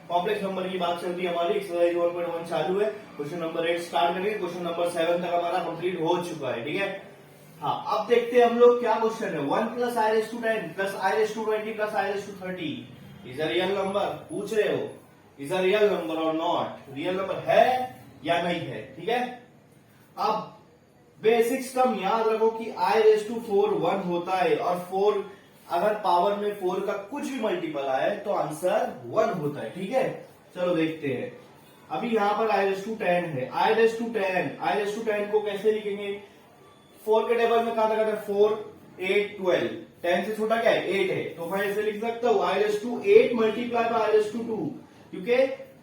Complex number की बात चल रही है हमारी, एक्सरसाइज 1.1 चालू है। क्वेश्चन नंबर 8 स्टार्ट करेंगे। क्वेश्चन नंबर 7 तक हमारा कंप्लीट हो चुका है, ठीक है। हाँ, अब देखते हैं हम लोग क्या क्वेश्चन है। 1 plus i raise to 10 plus i raise to 20 plus i raise to 30 is a real number. पूछ रहे हो इज अ रियल नंबर और नॉट, रियल नंबर है या नहीं है, ठीक है। अब बेसिक्स टर्म याद रखो कि आई रेस टू 4 1 होता है, और 4 अगर पावर में 4 का कुछ भी मल्टीपल आए तो आंसर 1 होता है, ठीक है। चलो देखते हैं। अभी यहां पर आई रेस टू 10 है। आई रेस टू 10 को कैसे लिखेंगे? 4 के टेबल में कहां तक आता है? 4 8 12। 10 से छोटा क्या है? 8 है, तो मैं ऐसे लिख सकता हूं i raise to 8 multiply by i raise to 2, क्योंकि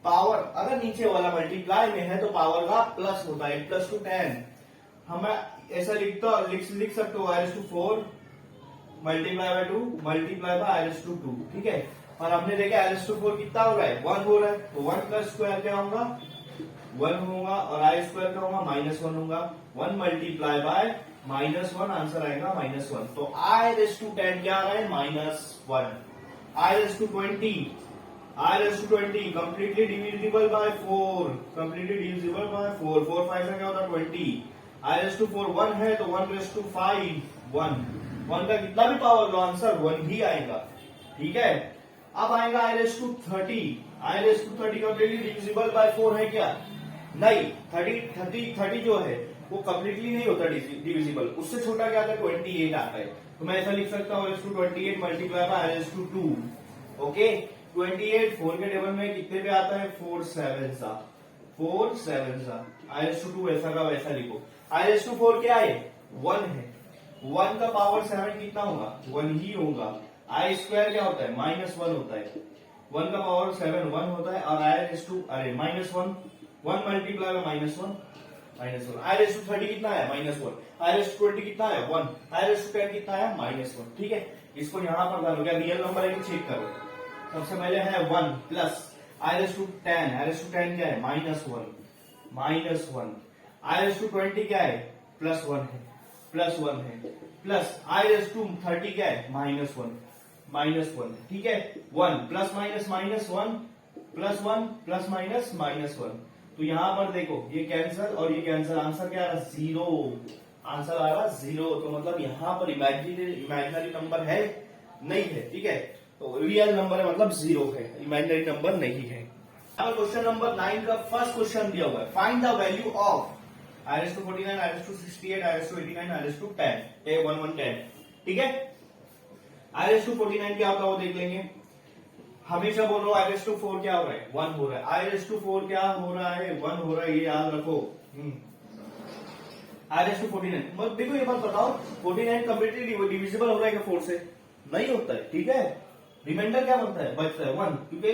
पावर अगर नीचे वाला मल्टीप्लाई में है तो पावर का प्लस होता है, प्लस टू 10। हम ऐसा लिख सकते हो i raise to 4 multiply by 2 multiply by i raise to 2, ठीक है। और हमने देखा आई रेस टू 4 कितना हो रहा है? 1 हो रहा है, तो 1 प्लस स्क्वायर क्या होगा? 1 होगा, और आई स्क्वायर का होगा -1 होगा। 1 मल्टीप्लाई बाय -1 आंसर आएगा -1। तो आई रेस टू 10 क्या आ रहा है? -1। I raise to 20 completely divisible by 4, completely divisible by 4। 4 5 का क्या होता है? 20। आई रेस टू 4 1 है, तो 1 रेस टू 5 1 का कितना भी पावर लो आंसर 1 ही आएगा, ठीक है। अब आएगा i raise to 30। I raise to 30 completely divisible by 4 है क्या? नहीं। 30 जो है वो कंप्लीटली नहीं होता डिविजिबल, उससे छोटा क्या आता है? 28 आता है। तो मैं ऐसा लिख सकता हूँ i raise to 28 multiply by i raise to 2। Okay, 28 4 के टेबल में कितने पे आता है? 4 7 सा। आई रेस टू 2 ऐसा का वैसा लिखो। आई रेस टू 4 क्या है? 1 है। 1 का पावर 7 कितना होगा? 1 ही होगा। आई स्क्वायर क्या होता है? -1 होता है। 1 का पावर 7 1 होता है, और i raise to -1 1 multiply by -1 i raise to 30 कितना है? -1। आई रेस टू 20 कितना है? 1। आई रेस टू 10 कितना है? -1, ठीक है। इसको यहां पर डालो, क्या रियल नंबर है कि चेक करो। सबसे पहले है 1 plus i raise to 10। I raise to 10 क्या है? -1। आई रेस टू 20 क्या है? +1 है, प्लस आई रेस टू 30 क्या है? -1, ठीक है। 1 प्लस माइनस -1 +1 प्लस माइनस -1। तो यहां पर देखो ये कैंसल और ये कैंसल, आंसर क्या आ रहा? 0। आंसर आ रहा 0। तो मतलब यहां पर इमेजिनरी नंबर है नहीं है, ठीक है। तो रियल नंबर है मतलब 0 है, इमेजिनरी नंबर नहीं है। अब क्वेश्चन नंबर 9 का फर्स्ट क्वेश्चन दिया हुआ है, find the value of i raise to 49 i raise to 68 i raise to 89 i raise to 10 1 1 10, ठीक है। आई रेस टू 49 क्या होता है वो देख लेंगे। हमेशा बोल रहा हूं आई रेस टू 4 क्या हो रहा है? 1 हो रहा है। आई रेस टू 4 क्या हो रहा है? 1 हो रहा है, ये याद रखो। आई रेस टू 49 देखो, ये बात बताओ 49 कंप्लीटली डिविजिबल हो रहा है क्या 4 से? नहीं होता है, ठीक है। रिमाइंडर क्या बनता है? बचता है 1, क्योंकि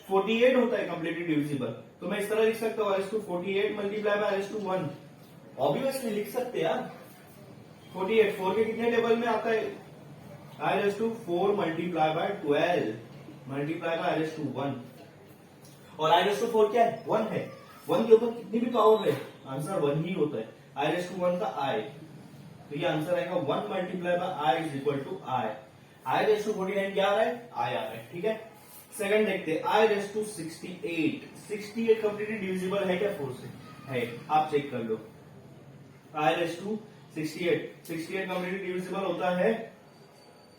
48 होता है कंप्लीटली डिविजिबल। तो मैं इस तरह लिख सकता हूँ i raise to 48 multiply by i raise to 1। Obviously लिख सकते हैं यार। 48 4 के कितने टेबल में आता है? I raise to 4 multiply by 12 multiply by i raise to 1। और आई रेस टू 4 क्या है? 1 है। 1 के ऊपर कितनी भी पावर है आंसर 1 ही होता है। आई रेस टू 1 का आई, तो ये आंसर आएगा 1 multiply by i is equal to i. I raise to 49 क्या आ रहा है? आई आ रहा है, ठीक है। सेकंड देखते हैं, आई रेस टू 68 कंप्लीटली डिविजिबल है क्या 4 से? है, आप चेक कर लो। आई रेस टू 68 कंप्लीटली डिविजिबल होता है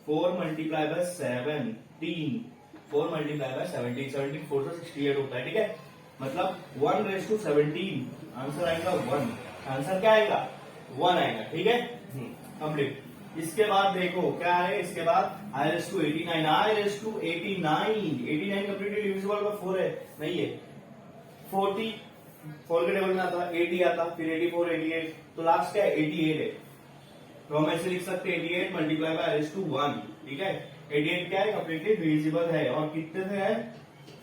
4 मल्टीप्लाई बाय 17 4 मल्टीप्लाई बाय 17 4 से 68 होता है, ठीक है। मतलब 1 रेस टू 17 आंसर आएगा 1। आंसर क्या आएगा? 1 आएगा, ठीक है। कंप्लीट। इसके बाद देखो क्या है, इसके बाद i raise to 89 i raise to 89 completely divisible by 4 है, नहीं है। 40 4 के टेबल में आता 80 आता, फिर 84 88, तो लास्ट क्या है? 88 है। तो हम ऐसे लिख सकते हैं 88 multiply by i raise to 1, ठीक है। 88 क्या है? कंप्लीटली डिविजिबल है, और कितने से है?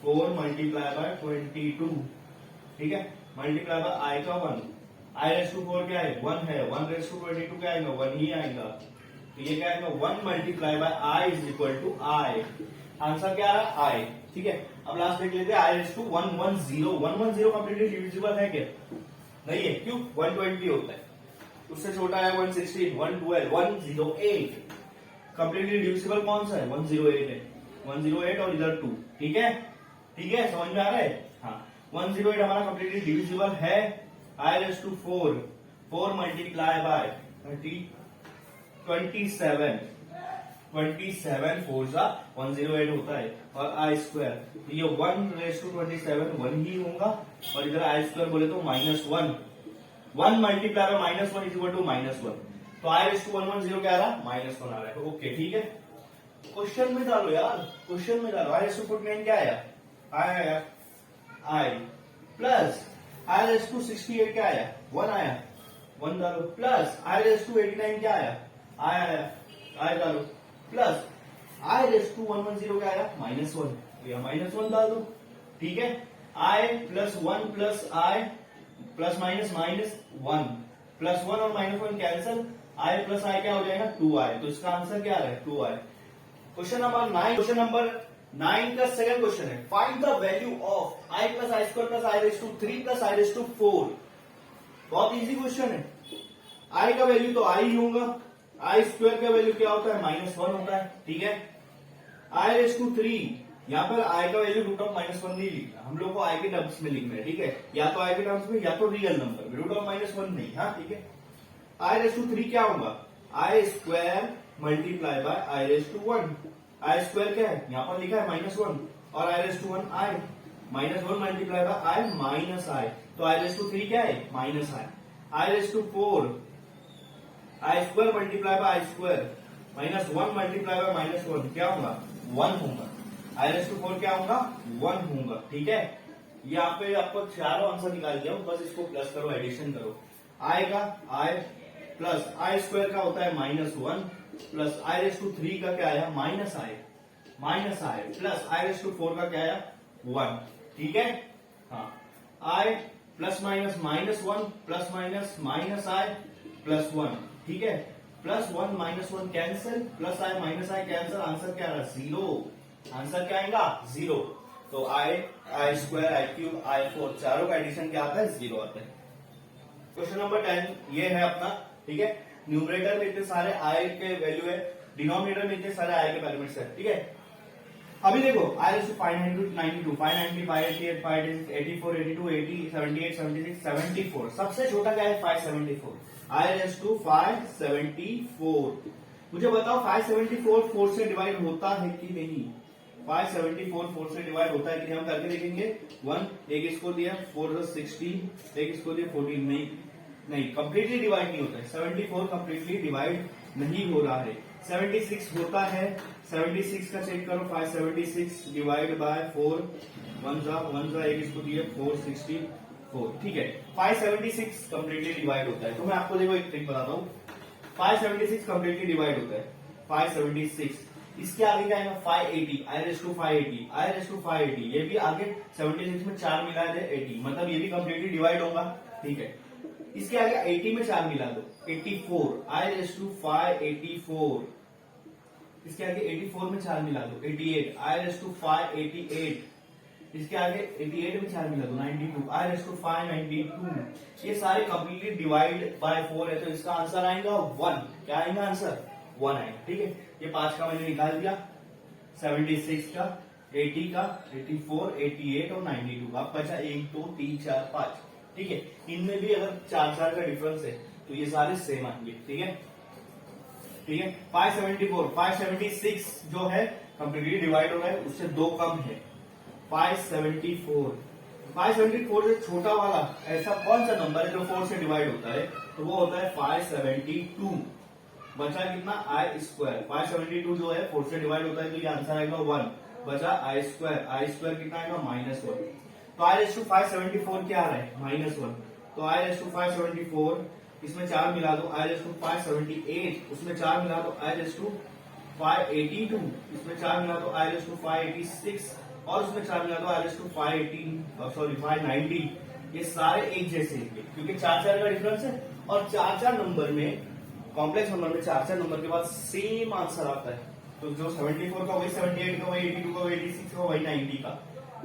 4 मल्टीप्लाई बाय 22, ठीक है। मल्टीप्लाई बाय आई का 1। आई रेस टू 4 क्या है? 1 है। 1 रेस टू 22 क्या आएगा? 1 ही आएगा। तो ये क्या आएगा? 1 multiply by i is equal to i. Answer क्या आ रहा है? आई, ठीक है। अब लास्ट देख लेते हैं, आई रेस टू 110 कंप्लीटली डिविजिबल है क्या? नहीं है, क्यों? 120 होता है, उससे छोटा है 116 112 108। कंप्लीटली डिविजिबल कौन सा है? 108 है, 108 और इधर 2, ठीक है। ठीक है, समझ में आ रहा है? हाँ, 108 हमारा कंप्लीटली डिविजिबल है। I raise to 4 multiply bye 27 4 जा 108 होता है, और आई स्क्वायर ये 1 रेस टू 27 1 ही होगा, और इधर आई स्क्वायर बोले तो -1 1 multiply by -1 is equal to -1, तो आई रेस टू 110 क्या आ रहा है? -1 आ रहा है। ओके ठीक है, क्वेश्चन में डालो यार, क्वेश्चन में डालो। आई रेस टू 49 क्या आया? आया आई प्लस आई रेस टू 68 क्या आया? 1 आया, 1 डालो, प्लस आई रेस टू 89 क्या आया? आया, आई डालो, प्लस आई रेस टू 110 क्या आया? -1, या -1 डाल दो। ठीक है, i plus 1 plus I plus minus -1 plus 1 और -1 कैंसिल, आई प्लस आई क्या हो जाएगा? 2i, तो इसका आंसर क्या आ रहा है? 2i। Question number 9, question number 9 का सेकंड क्वेश्चन है, find the value of i plus i square plus i raise to 3 plus i raise to 4। बहुत इजी क्वेश्चन है। आई का वैल्यू तो आई ही होगा, आई स्क्वायर का वैल्यू क्या होता है? -1 होता है। ठीक है, आई रेस टू 3, यहाँ पर आई का वैल्यू रूट ऑफ -1 नहीं लिखना, हम लोग को आई के टर्म्स में लिखना है। ठीक है, या तो आई के टर्म्स में या तो रियल नंबर में, रूट ऑफ -1 नहीं। हाँ ठीक है, आई रेस टू 3 क्या होगा? I square multiply by i raise to 1। I square क्या है? यहाँ पर लिखा है -1, और i raise to 1 i, -1 multiply by i minus i, तो आई रेस टू 3 क्या है? -i। I raise to 4 i square multiply by i square -1 multiply by -1 क्या होगा? 1 होगा। आई रेस टू 4 क्या होगा? 1 होगा। ठीक है, यहाँ पे आपको चारों आंसर निकाल दिया, बस इसको प्लस करो, एडिशन करो। आई का आई प्लस आई स्क्वायर का होता है -1 प्लस आई रेस टू 3 का क्या आया? -i plus i raise to 4 का क्या आया? 1। ठीक है, हाँ, i plus minus -1 plus minus -i plus 1। ठीक है, plus 1 -1 cancel, plus i minus i cancel, answer क्या रहा? 0। आंसर क्या आएगा? 0। तो आई स्क्वायर, आई क्यूब, आई 4 चारों का एडिशन क्या आता है? 0 आता है। क्वेश्चन नंबर 10 ये है अपना। ठीक है, न्यूमरेटर में इतने सारे आई के वैल्यू है, डिनोमिनेटर में इतने सारे आई के पैरामीटर्स है। ठीक है, अभी देखो आई रेस टू 592 590 588 586 84 82 80 78 76 74, सबसे छोटा क्या है? 574। आई रेस टू 574। मुझे बताओ 574 4 से डिवाइड होता है कि नहीं? 574 4 से डिवाइड होता है कि नहीं? हम करके देखेंगे। 1 एक इसको दिया 4 16, एक इसको दिया 14, नहीं कंप्लीटली डिवाइड नहीं होता है। 74 कंप्लीटली डिवाइड नहीं हो रहा है। 76 होता है, 76 का चेक करो। 576 डिवाइड बाय 4 1 जा एक इसको दिया 464। ठीक है, 576 कंप्लीटली डिवाइड होता है। तो मैं आपको देखो एक ट्रिक बताता हूँ। 576 कंप्लीटली डिवाइड होता है, 576। इसके आगे क्या है? 580, i raise to 580, i raise to 580। ये भी आगे 76 में 4 मिला दे 80, मतलब ये भी कंप्लीटली डिवाइड होगा। ठीक है, इसके आगे 80 में 4 मिला दो 84, आई रेस टू 584। इसके आगे 84 में 4 मिला दो 88, आई रेस टू 588। इसके आगे 88 में 4 मिला दो 92, आई रेस टू 592। ये सारे कंप्लीटली डिवाइड बाय 4 है, तो इसका आंसर आएगा 1। क्या आएगा आंसर? 1 आएगा। ठीक है, ये 5 का मैंने निकाल दिया, 76 का, 80 का, 84, 88 और 92। अब बचा 1 2 3 4 5। ठीक है, इनमें भी अगर 4 का डिफरेंस है तो ये सारे सेम आएंगे। ठीक है, ठीक है। 574 576 जो है कंप्लीटली डिवाइड हो रहा है, उससे 2 कम है। 574 से छोटा वाला ऐसा कौन सा नंबर है जो 4 से डिवाइड होता है? तो वो होता है 572। बचा कितना? आई स्क्वायर। 572 जो है 4 से डिवाइड होता है, तो ये आंसर आएगा 1। बचा आई स्क्वायर। आई स्क्वायर कितना आएगा? -1। तो आई रेस टू 574 क्या आ रहा है? -1। तो आई रेस टू 574, इसमें 4 मिला दो, आई रेस टू 578, उसमें 4 मिला दो, आई रेस टू 582, इसमें 4 मिला दो, आई रेस टू 586, और उसमें 4 मिला दो, आई रेस टू 590। ये सारे एक जैसे हैं क्योंकि 4 का डिफरेंस है, और 4 नंबर में, कॉम्प्लेक्स नंबर में 4 नंबर के बाद सेम आंसर आता है। तो जो 74 का वही 78 का वही 82 का वही 86 का वही 90 का।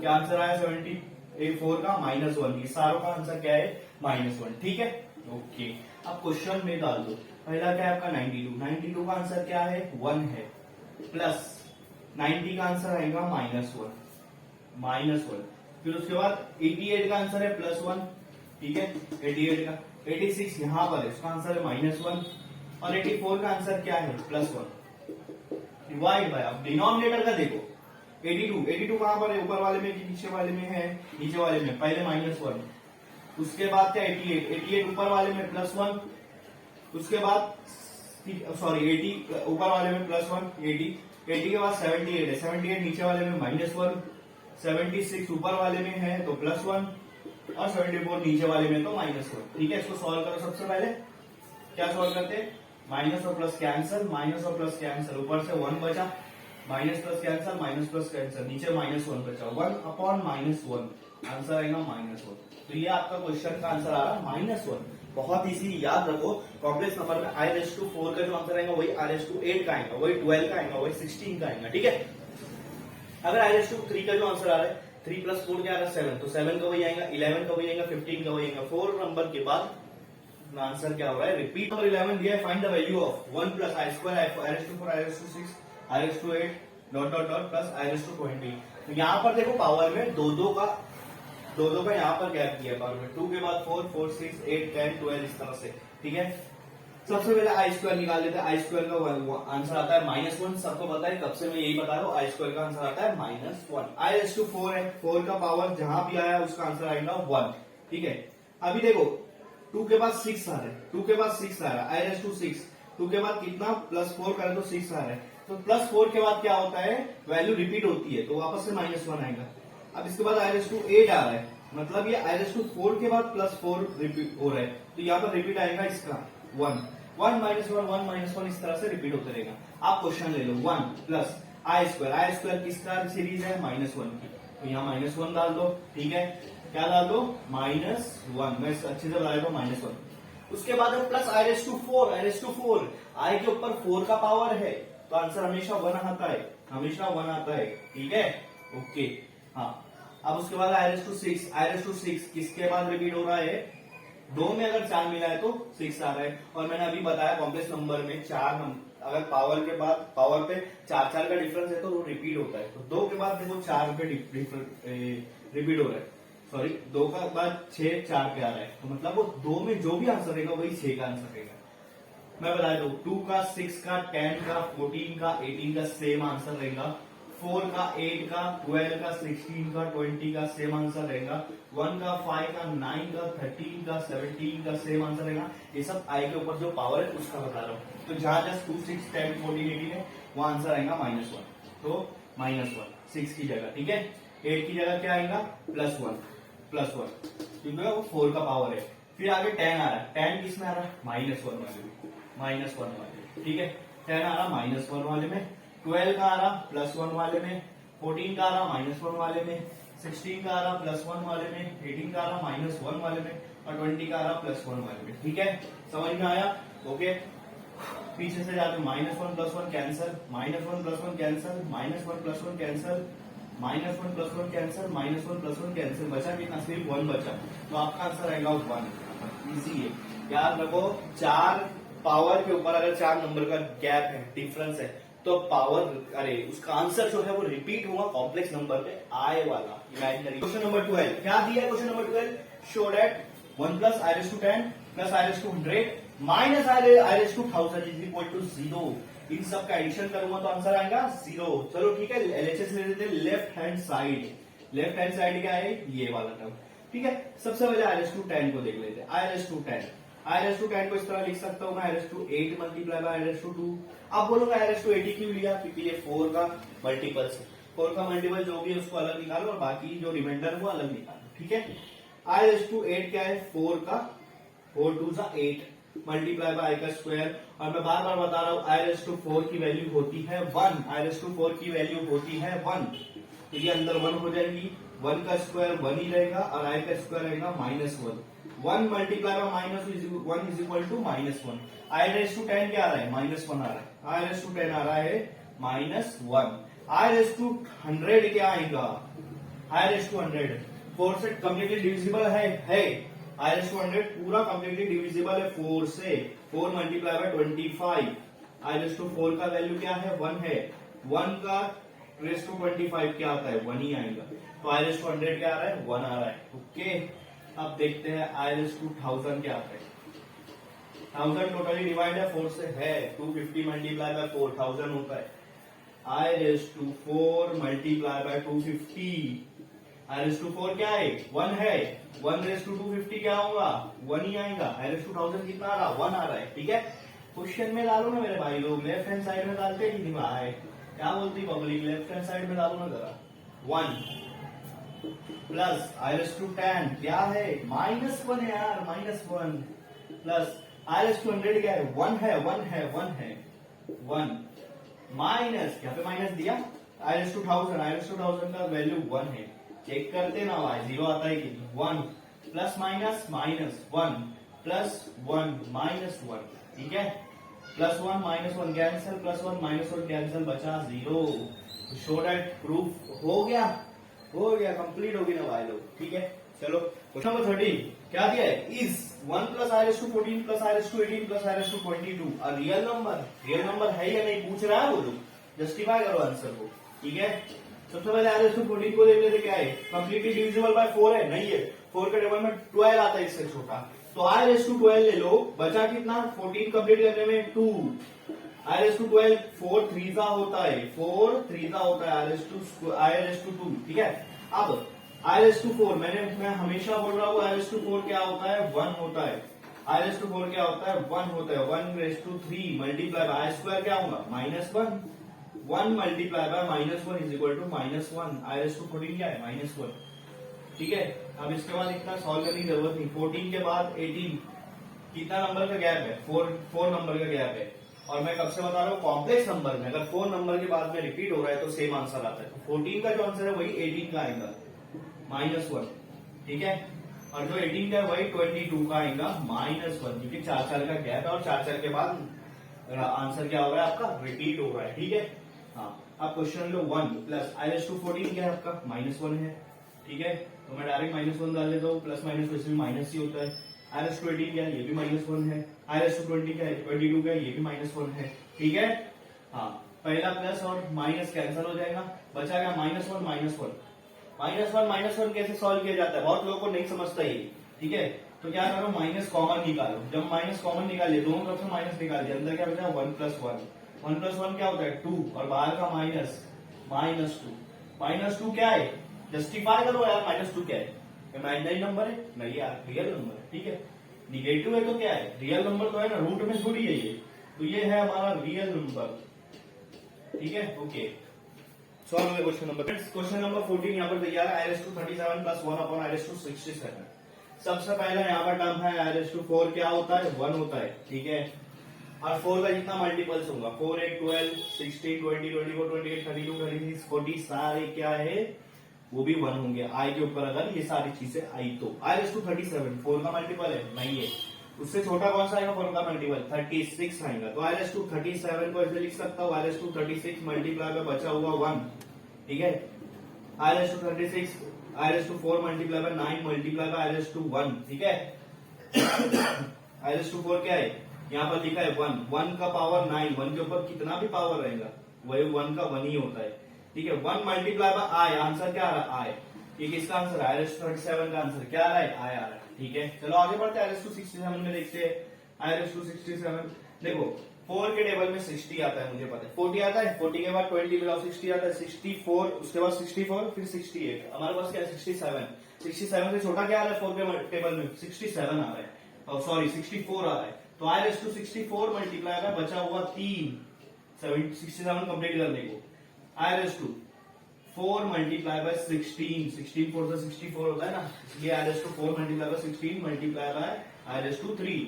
क्या आंसर आया? 74 का -1। ये सारों का आंसर क्या है? -1। ठीक है, ओके। अब क्वेश्चन में डाल दो। पहला क्या है आपका? 92 का आंसर क्या है? 1 है, प्लस 90 का आंसर आएगा -1। -1। फिर उसके बाद 88 का आंसर है +1, ठीक है। 88 का 86 यहां पर है, उसका आंसर है -1 और 84 का आंसर क्या है +1। डिवाइड बाय, अब डिनोमिनेटर का देखो 82 कहां पर है, ऊपर वाले में कि नीचे वाले में है, नीचे वाले में, पहले -1, उसके बाद क्या 88 ऊपर वाले में +1, उसके बाद सॉरी 80 ऊपर वाले में +1, 80 के बाद 78 है, 78 नीचे वाले में -1, 76 ऊपर वाले में है तो +1 और 74 नीचे वाले में तो -1, ठीक है। इसको सॉल्व करो। सबसे पहले क्या सॉल्व करते हैं, माइनस और प्लस कैंसल, माइनस और प्लस कैंसल, ऊपर से 1 बचा, minus plus cancel, minus plus cancel, नीचे -1 बचा, 1/-1, आंसर आएगा -1। तो ये आपका क्वेश्चन का आंसर आ रहा है -1। बहुत इजी, याद रखो कॉम्प्लेक्स नंबर में i⁴ का जो आंसर आएगा वही i⁴ का आएगा, वही 12 का आएगा, वही 16 का आएगा, ठीक है। अगर i⁴ का जो आंसर आ रहा है 3 + 4 क्या आ रहा है 7, तो 7 का वही आएगा, 11 का वही आएगा, 15 का वही आएगा। 4 नंबर के बाद आंसर क्या हो रहा है, रिपीट। नंबर 11 दिया है, find the value of 1 + i² i⁴ i⁴ i⁴ plus i⁴20। तो यहाँ पर देखो पावर में दो का यहाँ पर गैप किया पावर में, 2 के बाद 4, 4, 6, 8, 10, 12 इस तरह से, ठीक है। सबसे पहले i² निकाल लेते हैं। i² का आंसर आता है -1, सबको पता है, कब से मैं यही बता रहा हूँ, i² का आंसर आता है -1। i⁴ है, 4 का पावर जहां भी आया उसका आंसर आएगा 1, ठीक है। अभी देखो 2 के बाद 6 आ रहा है, 2 के बाद 6 आ रहा है, i⁴ 2 के बाद कितना +4 करें तो 6 आ रहा है, तो +4 के बाद क्या होता है, वैल्यू रिपीट होती है तो वापस से -1 आएगा। अब इसके बाद i⁴ आ रहा है, मतलब ये i⁴ के बाद +4 रिपीट हो रहा है, तो यहाँ पर रिपीट आएगा इसका 1, 1 -1 1 इस तरह से रिपीट होता रहेगा। आप क्वेश्चन ले लो 1 + i² किसका सीरीज है, -1 की, तो यहाँ -1 डाल दो, ठीक है। क्या डाल दो, -1, मैं अच्छे से बता देता हूँ, -1। उसके बाद प्लस i⁴ i के ऊपर 4 का पावर है तो आंसर हमेशा 1 आता है, हमेशा 1 आता है, ठीक है, ओके। हाँ, अब उसके बाद i⁴ किसके बाद रिपीट हो रहा है, 2 में अगर 4 मिला है तो 6 आ रहा है। और मैंने अभी बताया कॉम्प्लेक्स नंबर में 4 अगर पावर के बाद पावर पे 4 का डिफरेंस है तो वो रिपीट होता है, तो 2 के बाद देखो 4 पे रिपीट हो रहा है, सॉरी 2 का बाद 6 4 पे आ रहा है, तो मतलब वो 2 में जो भी आंसर रहेगा वही 6 का आंसर रहेगा। मैं बता दूं 2 का 6 का 10 का 14 का 18 का सेम आंसर रहेगा, 4 का 8 का 12 का 16 का 20 का सेम आंसर रहेगा, 1 का 5 का 9 का 13 का 17 का सेम आंसर रहेगा। ये सब i के ऊपर जो पावर है उसका बता रहा हूँ। तो जहां जस्ट 2 6 10 14 18 है वो आंसर आएगा -1, तो -1 6 की जगह, ठीक है। 8 की जगह क्या आएगा +1 क्योंकि वो 4 का पावर है। फिर आगे 10 आ रहा है, 10 किसमें आ रहा है, -1 वाले में, ठीक है। 10 आ रहा -1 वाले में, 12 का आ रहा +1 वाले में, 14 का आ रहा -1 वाले में, 16 का आ रहा +1 वाले में, 18 का आ रहा -1 वाले में और 20 का आ रहा +1 वाले में, ठीक है। समझ में आया, ओके। पीछे से जाते -1 +1 cancel, -1 +1 cancel, -1 +1 cancel, -1 +1 cancel, -1 +1 cancel, बचा कितना, सिर्फ 1 बचा, तो आपका आंसर आएगा 1। इजी है, याद रखो 4 पावर के ऊपर अगर 4 नंबर का गैप है, डिफरेंस है, तो पावर अरे उसका आंसर जो है वो रिपीट होगा कॉम्प्लेक्स नंबर पे आए वाला इमेजिनरी। क्वेश्चन नंबर 12 क्या दिया है, question number 12 show that 1 + i⁻10 + i⁻100 minus i⁻1000 is equal to 0। इन सब का एडिशन करूंगा तो आंसर आएगा 0। चलो ठीक है, एलएचएस ले लेते हैं, लेफ्ट हैंड साइड क्या है, ये वाला टर्म, ठीक है। सबसे पहले i⁻10 को देख लेते हैं, i⁻10 को इस तरह लिख सकता हूं मैं, i⁻8 × i⁻2। आप बोलोगे i⁻80 क्यों लिया, क्योंकि ये 4 का मल्टीपल है, 4 का मल्टीपल जो भी है उसको अलग निकालो और बाकी जो रिमाइंडर वो अलग निकालो, ठीक है। i⁻8 क्या है, 4 का 4 2 8 मल्टीप्लाई बाय i², और मैं बार बार बता रहा हूं i⁻4 की वैल्यू होती है 1, i⁻4 की वैल्यू होती है 1, तो ये अंदर 1 हो जाएगी, 1 का स्क्वायर 1 ही रहेगा और i का स्क्वायर रहेगा -1, 1 multiply by -1 is equal to -1। i⁻10 क्या आ रहा है, -1 आ रहा है, i⁻10 आ रहा है -1। i⁻100 क्या आएगा, i⁻100 4 से कम्प्लीटली डिविजिबल है i⁻100 पूरा कम्प्लीटली डिविजिबल है 4 से, 4 मल्टीप्लाई बाय 25, i⁻4 का वैल्यू क्या है 1 है, 1 का रेस टू 25 क्या आता है, 1 ही आएगा। तो आई रेस टू 100 क्या आ रहा है, 1 आ रहा है। ओके, अब देखते हैं आई रेस टू 1000 क्या आता है। 1000 टोटली डिवाइड है 4 से, है 250 मल्टीप्लाई बाय 4 1000 होता है। I raise to 4 multiply by 250, i raise to 4 क्या है, 1 है। 1 रेस टू 250 क्या होगा, 1 ही आएगा। आई रेस टू 1000 कितना आ रहा, 1 आ रहा है। ठीक है, क्वेश्चन में डालो ना मेरे भाई लोग, लेफ्ट हैंड साइड में डालते ही नहीं भाई, क्या बोलती पब्लिक, लेफ्ट हैंड साइड में डालो ना जरा। 1 प्लस आई रेस टू 10 क्या है, -1 है यार, -1 प्लस आई रेस टू 100 क्या है, 1 है 1 है 1 है 1 माइनस, यहाँ पे माइनस दिया, i raise to 1000, i raise to 1000 का वैल्यू 1 है। चेक करते ना भाई, 0 आता है कि 1 प्लस माइनस -1 प्लस 1 -1, ठीक है, +1 -1 कैंसिल, +1 -1 कैंसिल, बचा 0। शो दैट प्रूफ हो गया, कंप्लीट हो गई ना भाई लोग। ठीक है, चलो क्वेश्चन नंबर 30 क्या दिया है, is 1 plus i raise to 14 plus i raise to 18 plus i raise to 22 a real number. Real number है या नहीं पूछ रहा है वो लोग, जस्टिफाई करो आंसर को। ठीक है, सबसे पहले आई रेस टू 14 को देख लेते, क्या है, कंप्लीटली डिविजिबल बाय 4 है, नहीं है। 4 के टेबल में 12 आता है इससे छोटा, तो आई रेस टू 12 ले लो, बचा कितना, 14 कंप्लीट करने में 2। आई रेस टू 12 4 3 होता है, 4 3 होता है आई रेस टू 2। ठीक है, अब आई रेस टू 4 मैं हमेशा बोल रहा हूँ, आई रेस टू 4 क्या होता है, 1 होता है। आई रेस टू 4 क्या होता है, 1 होता है। 1 raise to 3 multiply by i square क्या होगा, -1। 1 multiply by -1 is equal to -1। I raise to 14 क्या है, -1। ठीक है, अब इसके बाद इतना सॉल्व करने की जरूरत नहीं। 14 के बाद 18 कितना नंबर का गैप है, 4 नंबर का गैप है। और मैं कब से बता रहा हूँ, कॉम्प्लेक्स नंबर में अगर 4 नंबर के बाद में रिपीट हो रहा है तो सेम आंसर आता है। तो 14 का जो आंसर है वही 18 का आएगा, -1। ठीक है, और जो 18 का है वही 22 का आएगा, -1, क्योंकि 4 का गैप है और 4 के बाद आंसर क्या हो रहा है आपका, रिपीट हो रहा है। ठीक है, हाँ, अब क्वेश्चन लो 1 प्लस आई रेस टू 14 क्या है आपका, -1 है। ठीक है, तो मैं डायरेक्ट -1 डाल देता हूँ, प्लस माइनस तो इसमें माइनस ही होता है। आई रेस टू 18 क्या है, ये भी -1 है। आई रेस टू 20 क्या है, 22 क्या है, ये भी -1 है। ठीक है, हाँ, पहला प्लस और माइनस कैंसिल हो जाएगा, बचा क्या, -1 -1 कैसे सॉल्व किया जाता है, बहुत लोगों को नहीं समझता ये। ठीक है, तो क्या करो, माइनस कॉमन निकालो। जब माइनस कॉमन निकालिए, दोनों तरफ से माइनस निकालिए, अंदर क्या बचा, 1 + 1। 1 + 1 क्या होता है, 2, और बाहर का -2। -2 क्या है, जस्टिफाई करो यार, -2 क्या है, इमेजिनरी नंबर है, नहीं यार रियल नंबर है। ठीक है, निगेटिव है तो क्या है, रियल नंबर तो है ना, रूट में थोड़ी है ये, तो ये है हमारा रियल नंबर। ठीक है, ओके, सॉल्व हो गया क्वेश्चन नंबर। क्वेश्चन नंबर 14 यहाँ पर तैयार है, i raise to 37 + 1 upon i raise to 67। सबसे पहले यहाँ पर टर्म है आई रेस टू 4 क्या होता है, 1 होता है। ठीक है, और 4 का जितना मल्टीपल्स होगा, 4 8 12 16 20 24 28 32 36 40 सारे क्या है, वो भी 1 होंगे। आई के ऊपर अगर ये सारी चीजें आई तो आई रेस टू 37 4 का मल्टीपल है, नहीं है। उससे छोटा कौन सा आएगा 4 का मल्टीपल, 36 आएगा। तो आई रेस टू 37 को ऐसे लिख सकता हूँ, आई रेस टू 36 मल्टीप्लाई में बचा हुआ 1। ठीक है, i raise to 36, i raise to 4 multiply by 9 multiply by i raise to 1। ठीक है, आई रेस टू 4 क्या है, यहाँ पर लिखा है 1 का पावर 9, 1 के ऊपर कितना भी पावर रहेगा वही 1 का 1 ही होता है। ठीक है, 1 मल्टीप्लाई बाय आई, आंसर क्या आ रहा है, आई। ये किसका आंसर है, आई रेस टू 37 का आंसर क्या आ रहा है, आई आ रहा है। ठीक है, चलो आगे बढ़ते हैं, आई रेस टू 67 में देखते हैं। आई रेस टू 67 देखो, 4 के टेबल में 60 आता है, मुझे पता है 40 आता है, 40 के बाद 20 मिलाओ 60 आता है, 64 उसके बाद 64 फिर 68, हमारे पास क्या है 67। 67 से छोटा क्या आ रहा है 4 के टेबल में, 67 आ रहा है, और सॉरी 64 आ रहा है। तो आई रेस टू 64 मल्टीप्लाई में बचा हुआ 3, 67 कंप्लीट करने को, i raise to 4 multiply by 16, 16 4 से 64 होता है ना, इसलिए i raise to 4 multiply by 16 multiply by i raise to 3।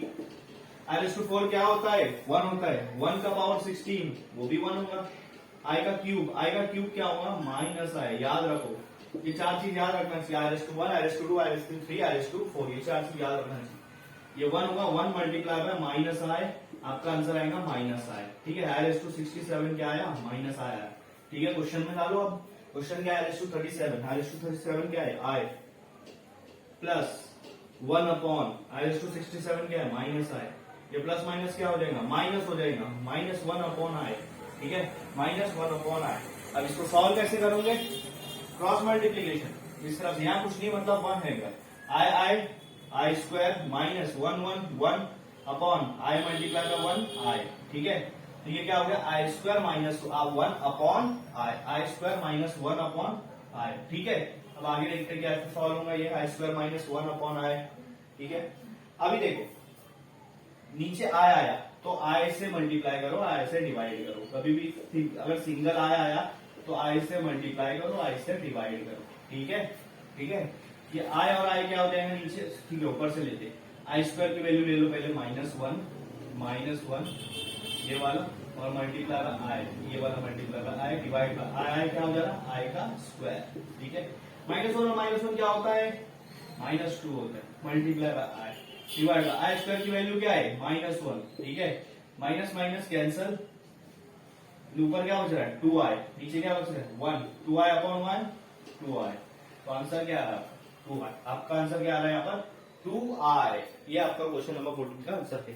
I raise to 4 क्या होता है, 1 होता है। 1 का पावर 16 वो भी 1 होगा। आई का क्यूब क्या होगा, माइनस आई। याद रखो, ये 4 चीज याद रखना चाहिए, i raise to 1, i raise to 2, i raise to 3, i raise to 4, ये 4 चीज याद रखना चाहिए। ये 1 होगा, 1 मल्टीप्लाई बाय माइनस आई, आपका आंसर आएगा माइनस आई। ठीक है, आई रेस टू 67 क्या आया, माइनस आया। ठीक है, क्वेश्चन में डालो अब, क्वेश्चन क्या है, i raise to 37, i raise to 37 क्या है, i plus 1 upon i raise to 67 क्या है, माइनस आई। ये प्लस माइनस क्या हो जाएगा, माइनस हो जाएगा, -1 अपॉन आई। ठीक है, -1 अपॉन आई। अब इसको सॉल्व कैसे करोगे? क्रॉस मल्टीप्लीकेशन, इस तरफ यहाँ कुछ नहीं मतलब 1 है, i square minus 1 upon i multiply का 1 आई, ठीक है। तो ये क्या हो गया? I square minus 1 upon i square minus 1 upon i, ठीक है। अब आगे देखते हैं क्या सॉल्व होगा ये, आई स्क्वायर माइनस 1 अपॉन आई, ठीक है। अभी देखो नीचे आई आया तो आई से मल्टीप्लाई करो, आई से डिवाइड करो। कभी भी अगर सिंगल आई आया तो आई से मल्टीप्लाई करो, आई से डिवाइड करो, ठीक है, ठीक है। ये आई और आई क्या हो जाएंगे नीचे, ठीक है, ऊपर से लेते। आई स्क्वायर की वैल्यू ले लो पहले -1 ये वाला, और मल्टीप्लाई का आई, ये वाला मल्टीप्लाई का आई, डिवाइड का आई क्या हो जा रहा? आई का स्क्वायर, ठीक है। -1 और -1 क्या होता है? -2 होता है, मल्टीप्लाई का आई डिवाइड का आई स्क्वायर की वैल्यू क्या है? -1, ठीक है। माइनस माइनस कैंसल, ऊपर क्या बच रहा है? 2i, नीचे क्या बच रहा है? 1, 2i अपॉन 1 2i। तो आंसर क्या आ रहा है? 2i। आपका आंसर क्या आ रहा है यहाँ पर? 2i। ये आपका क्वेश्चन नंबर 14 का आंसर है।